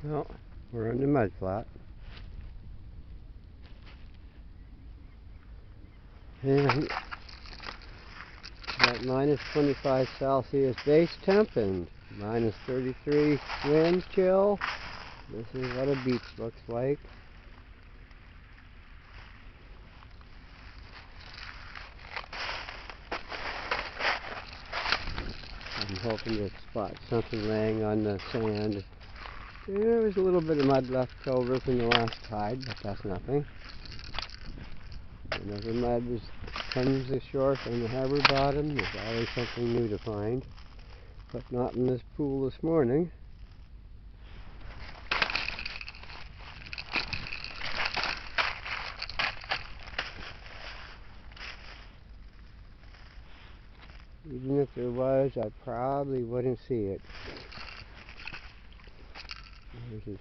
Well, we're in the Mudflat. And at minus 25 Celsius base temp and minus 33 wind chill. This is what a beach looks like. I'm hoping to spot something laying on the sand. There was a little bit of mud left over from the last tide, but that's nothing. Whenever mud comes ashore from the harbor bottom, there's always something new to find. But not in this pool this morning. Even if there was, I probably wouldn't see it. There's a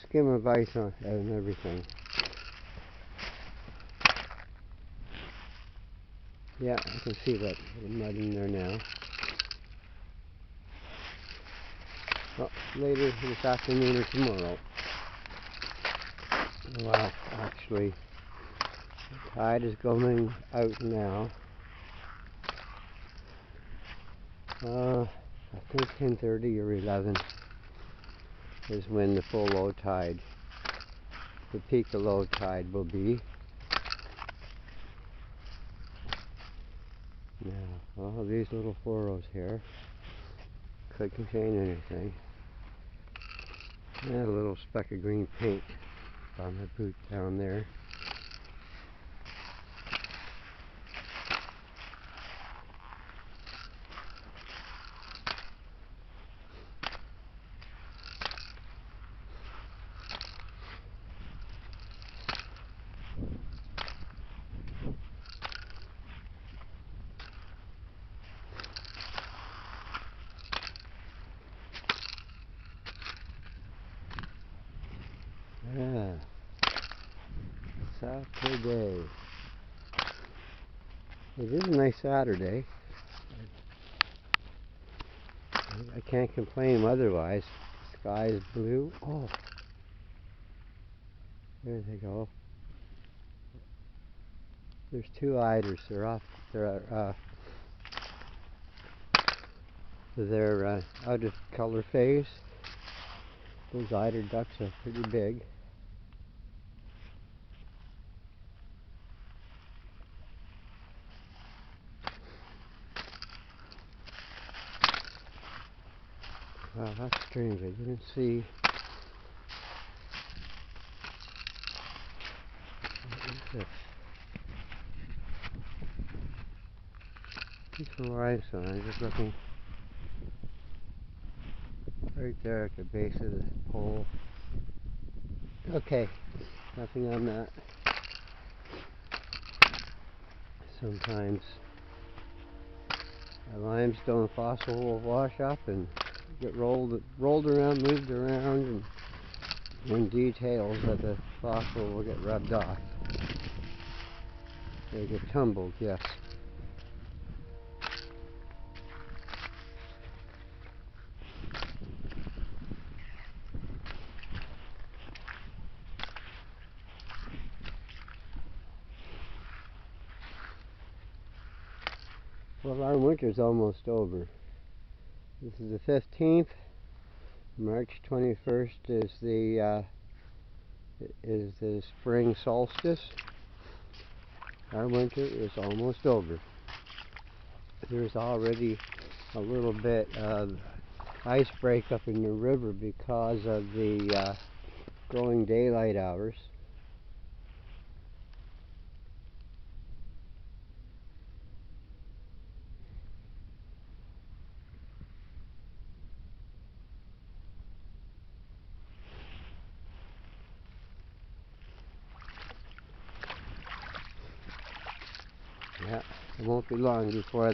skim of ice on it and everything. Yeah, I can see that little mud in there now. Well, later this afternoon or tomorrow. Well, actually, the tide is going out now. I think 10:30 or 11 is when the full low tide, the peak of low tide will be. Now, all these little furrows here could contain anything. And a little speck of green paint on my boot down there. Yeah, Saturday. It is a nice Saturday. I can't complain otherwise. The sky is blue. Oh, there they go. There's two eiders. They're off. They're out of color phase. Those eider ducks are pretty big. Wow, that's strange. I didn't see. What is this? Peaceful limestone. I'm just looking right there at the base of the pole. Okay, nothing on that. Sometimes a limestone fossil will wash up and get rolled around, moved around, and in details that the fossil will get rubbed off. They get tumbled, yes. Well, our winter's almost over. This is the 15th. March 21st is the spring solstice. Our winter is almost over. There's already a little bit of ice breakup in the river because of the growing daylight hours. Yeah, it won't be long before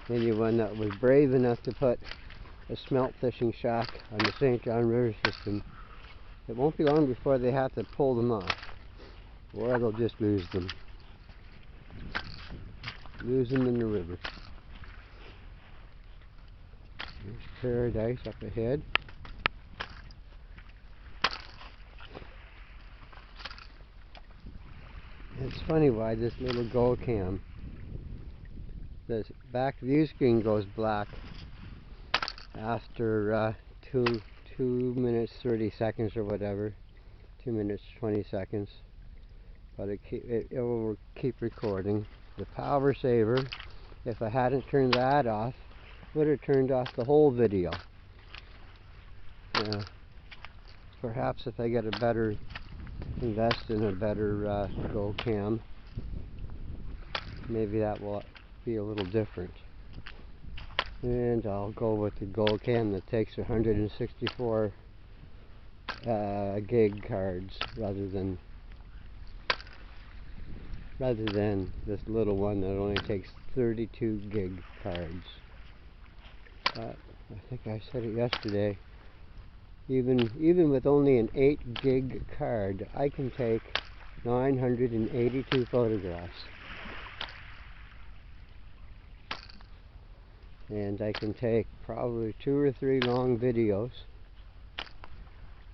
anyone that was brave enough to put a smelt fishing shack on the St. John River system, it won't be long before they have to pull them off, or they'll just lose them. Lose them in the river. There's paradise up ahead. It's funny why this little Go Cam, the back view screen goes black after 2 minutes 30 seconds or whatever, 2 minutes 20 seconds, but it will keep recording. The power saver, if I hadn't turned that off, would have turned off the whole video. Perhaps if I get a better, invest in a better Go Cam, maybe that will be a little different. And I'll go with the Go Cam that takes 164 gig cards rather than this little one that only takes 32 gig cards. I think I said it yesterday. Even with only an 8 gig card, I can take 982 photographs. And I can take probably 2 or 3 long videos.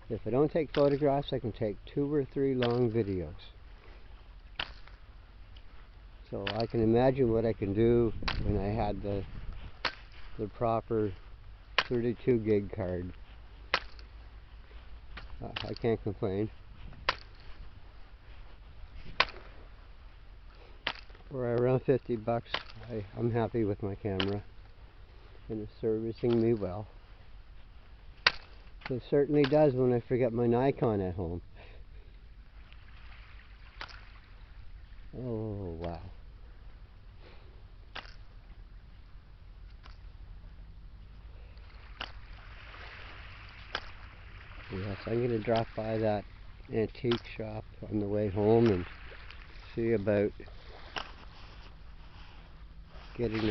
If I don't take photographs, I can take 2 or 3 long videos. So I can imagine what I can do when I had the proper 32 gig card. I can't complain. For around 50 bucks, I'm happy with my camera, and it's servicing me well. It certainly does when I forget my Nikon at home. Oh, wow. Yes, I'm going to drop by that antique shop on the way home and see about getting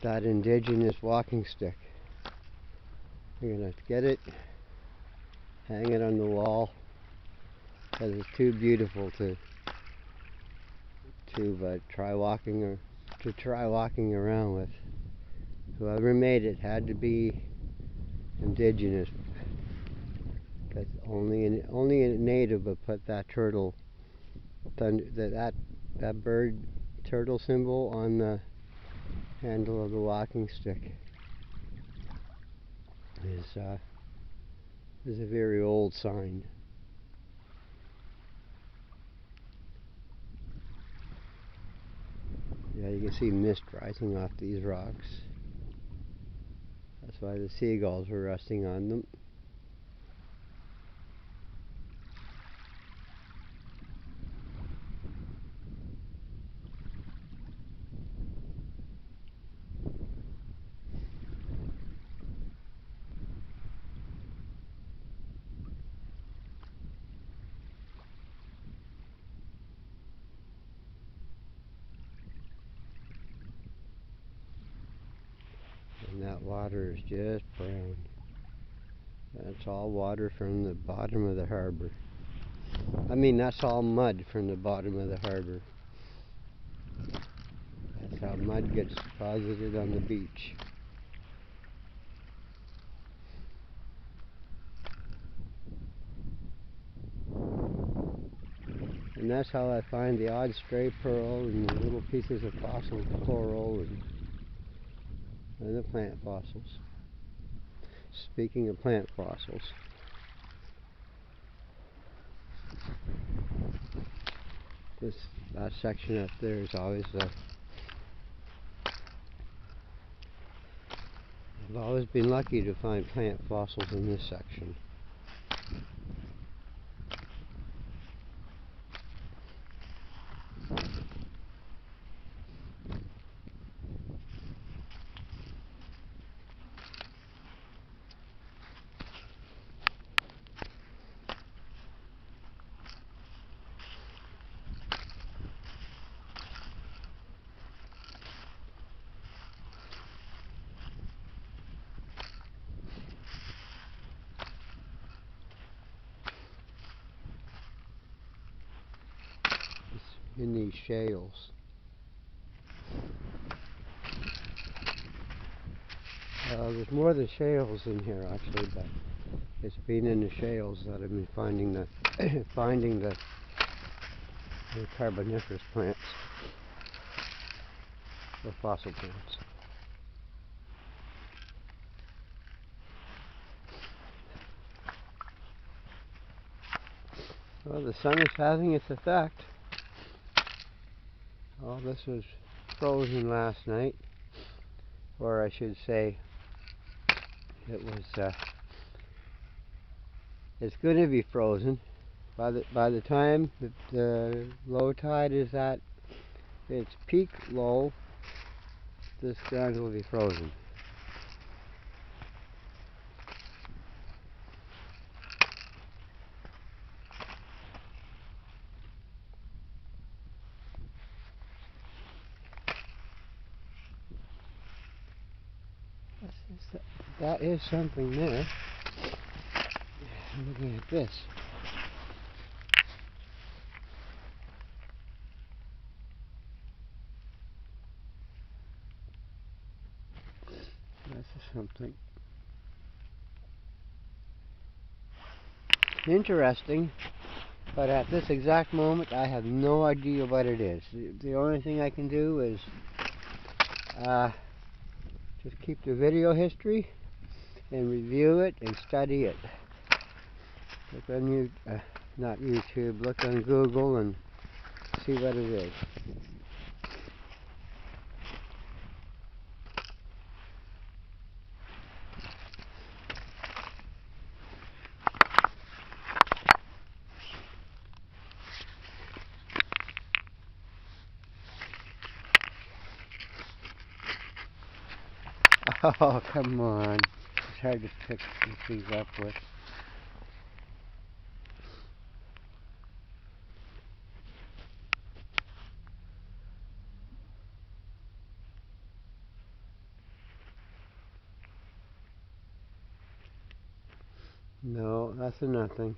that indigenous walking stick. I'm going to get it, hang it on the wall, because it's too beautiful to try walking around with. Whoever made it had to be indigenous, because only a native would put that that bird turtle symbol on the handle of the walking stick. Is a very old sign. Yeah, you can see mist rising off these rocks. That's why the seagulls were resting on them. And that water is just brown. That's all water from the bottom of the harbor. I mean, that's all mud from the bottom of the harbor. That's how mud gets deposited on the beach. And that's how I find the odd stray pearl and the little pieces of fossil coral and the plant fossils. Speaking of plant fossils, that section up there is always I've always been lucky to find plant fossils in this section. In these shales. There's more than shales in here actually, but It's been in the shales that I've been finding the finding the carboniferous plants, the fossil plants. Well, the sun is having its effect. All this was frozen last night, or I should say, it was. It's going to be frozen by the time that the low tide is at its peak low. This ground will be frozen. That is something there. I'm looking at this. That's something interesting, but at this exact moment I have no idea what it is. The only thing I can do is just keep the video history and review it and study it. Look on not YouTube, look on Google and see what it is. Oh, come on. It's hard to pick these things up with. No, that's a nothing.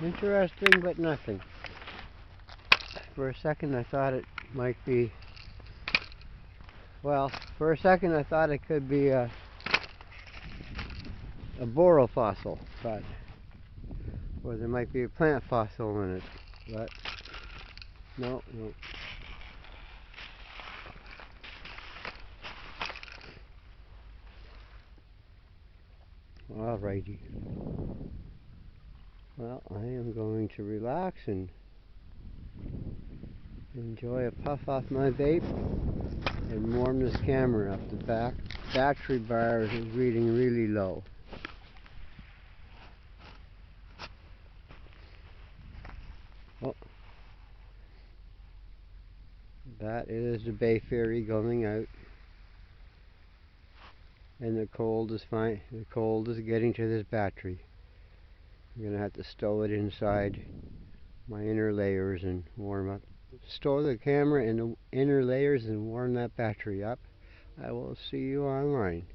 Interesting, but nothing. For a second I thought it might be, well, for a second I thought it could be a boral fossil, but, or there might be a plant fossil in it, but no. Alrighty. Well, I am going to relax and enjoy a puff off my vape and warm this camera up. The battery bar is reading really low. Oh, that is the Bay Ferry going out, and the cold is fine. The cold is getting to this battery. I'm gonna have to stow it inside my inner layers and warm up. Store the camera in the inner layers and warm that battery up. I will see you online.